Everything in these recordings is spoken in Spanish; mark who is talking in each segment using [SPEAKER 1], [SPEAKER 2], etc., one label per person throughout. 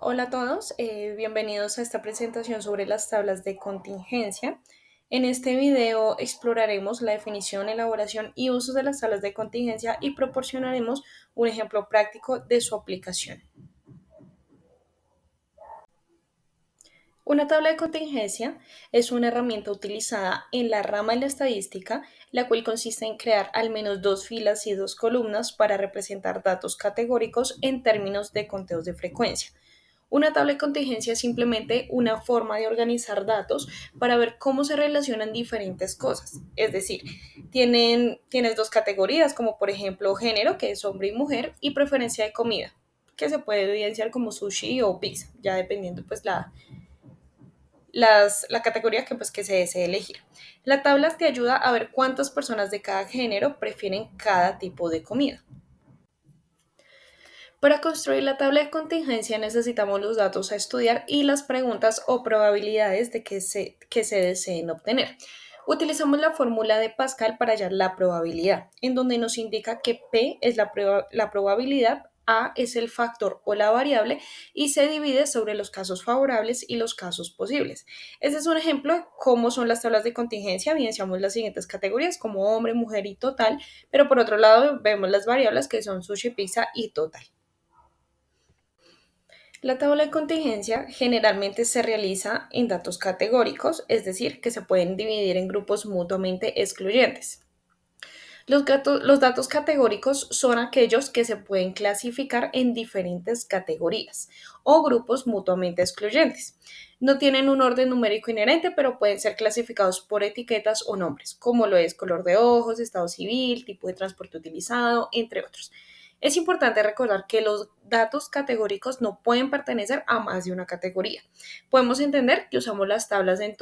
[SPEAKER 1] Hola a todos, bienvenidos a esta presentación sobre las tablas de contingencia. En este video exploraremos la definición, elaboración y usos de las tablas de contingencia y proporcionaremos un ejemplo práctico de su aplicación. Una tabla de contingencia es una herramienta utilizada en la rama de la estadística, la cual consiste en crear al menos dos filas y dos columnas para representar datos categóricos en términos de conteos de frecuencia. Una tabla de contingencia es simplemente una forma de organizar datos para ver cómo se relacionan diferentes cosas. Es decir, tienes dos categorías, como por ejemplo género, que es hombre y mujer, y preferencia de comida, que se puede evidenciar como sushi o pizza, ya dependiendo pues la categoría que se desee elegir. La tabla te ayuda a ver cuántas personas de cada género prefieren cada tipo de comida. Para construir la tabla de contingencia necesitamos los datos a estudiar y las preguntas o probabilidades de que se deseen obtener. Utilizamos la fórmula de Pascal para hallar la probabilidad, en donde nos indica que P es la probabilidad, A es el factor o la variable y se divide sobre los casos favorables y los casos posibles. Este es un ejemplo de cómo son las tablas de contingencia. Evidenciamos las siguientes categorías como hombre, mujer y total, pero por otro lado vemos las variables que son sushi, pizza y total. La tabla de contingencia generalmente se realiza en datos categóricos, es decir, que se pueden dividir en grupos mutuamente excluyentes. Los datos categóricos son aquellos que se pueden clasificar en diferentes categorías o grupos mutuamente excluyentes. No tienen un orden numérico inherente, pero pueden ser clasificados por etiquetas o nombres, como lo es color de ojos, estado civil, tipo de transporte utilizado, entre otros. Es importante recordar que los datos categóricos no pueden pertenecer a más de una categoría. Podemos entender que usamos las tablas de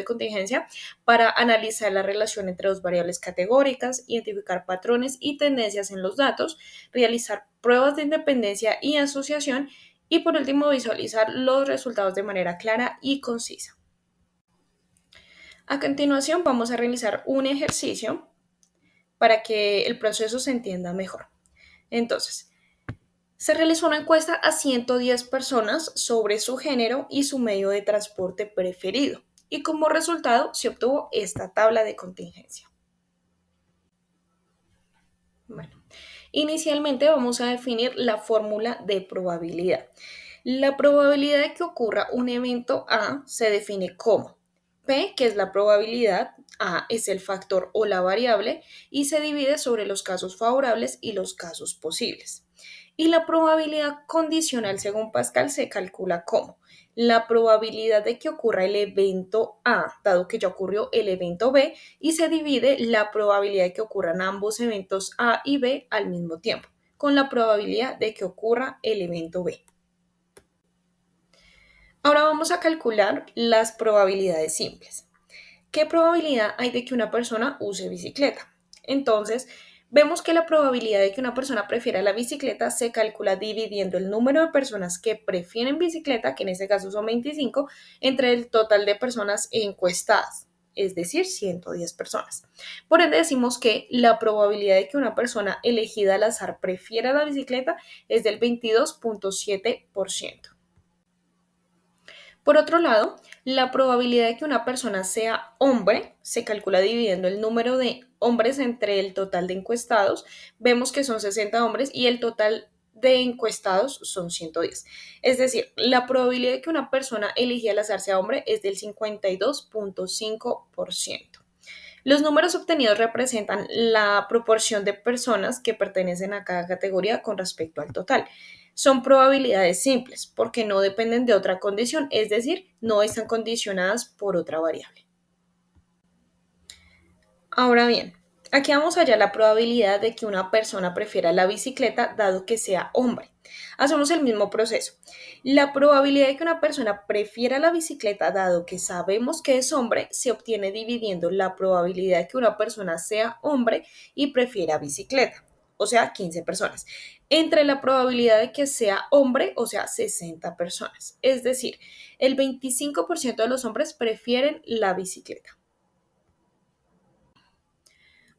[SPEAKER 1] contingencia para analizar la relación entre dos variables categóricas, identificar patrones y tendencias en los datos, realizar pruebas de independencia y asociación y por último visualizar los resultados de manera clara y concisa. A continuación vamos a realizar un ejercicio para que el proceso se entienda mejor. Entonces, se realizó una encuesta a 110 personas sobre su género y su medio de transporte preferido y como resultado se obtuvo esta tabla de contingencia. Bueno, inicialmente vamos a definir la fórmula de probabilidad. La probabilidad de que ocurra un evento A se define como P, que es la probabilidad, A es el factor o la variable, y se divide sobre los casos favorables y los casos posibles. Y la probabilidad condicional, según Pascal, se calcula como la probabilidad de que ocurra el evento A, dado que ya ocurrió el evento B, y se divide la probabilidad de que ocurran ambos eventos A y B al mismo tiempo, con la probabilidad de que ocurra el evento B. Ahora vamos a calcular las probabilidades simples. ¿Qué probabilidad hay de que una persona use bicicleta? Entonces, vemos que la probabilidad de que una persona prefiera la bicicleta se calcula dividiendo el número de personas que prefieren bicicleta, que en este caso son 25, entre el total de personas encuestadas, es decir, 110 personas. Por ende, decimos que la probabilidad de que una persona elegida al azar prefiera la bicicleta es del 22.7%. Por otro lado, la probabilidad de que una persona sea hombre se calcula dividiendo el número de hombres entre el total de encuestados. Vemos que son 60 hombres y el total de encuestados son 110. Es decir, la probabilidad de que una persona elegida al azar sea hombre es del 52.5%. Los números obtenidos representan la proporción de personas que pertenecen a cada categoría con respecto al total. Son probabilidades simples porque no dependen de otra condición, es decir, no están condicionadas por otra variable. Ahora bien, aquí vamos a hallar la probabilidad de que una persona prefiera la bicicleta dado que sea hombre. Hacemos el mismo proceso. La probabilidad de que una persona prefiera la bicicleta dado que sabemos que es hombre se obtiene dividiendo la probabilidad de que una persona sea hombre y prefiera bicicleta, o sea, 15 personas, entre la probabilidad de que sea hombre, o sea, 60 personas. Es decir, el 25% de los hombres prefieren la bicicleta.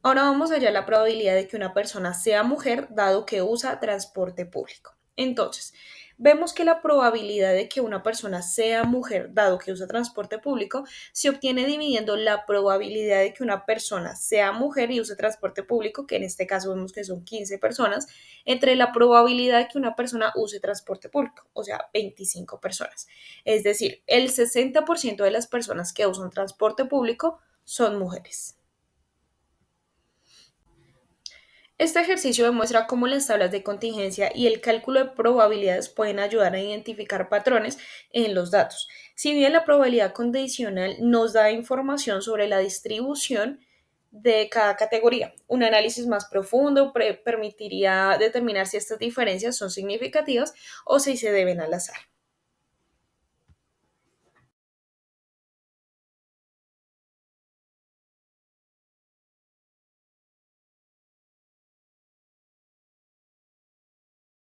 [SPEAKER 1] Ahora vamos a hallar la probabilidad de que una persona sea mujer dado que usa transporte público. Entonces, Vemos que la probabilidad de que una persona sea mujer, dado que usa transporte público, se obtiene dividiendo la probabilidad de que una persona sea mujer y use transporte público, que en este caso vemos que son 15 personas, entre la probabilidad de que una persona use transporte público, o sea, 25 personas. Es decir, el 60% de las personas que usan transporte público son mujeres. Este ejercicio demuestra cómo las tablas de contingencia y el cálculo de probabilidades pueden ayudar a identificar patrones en los datos. Si bien la probabilidad condicional nos da información sobre la distribución de cada categoría, un análisis más profundo permitiría determinar si estas diferencias son significativas o si se deben al azar.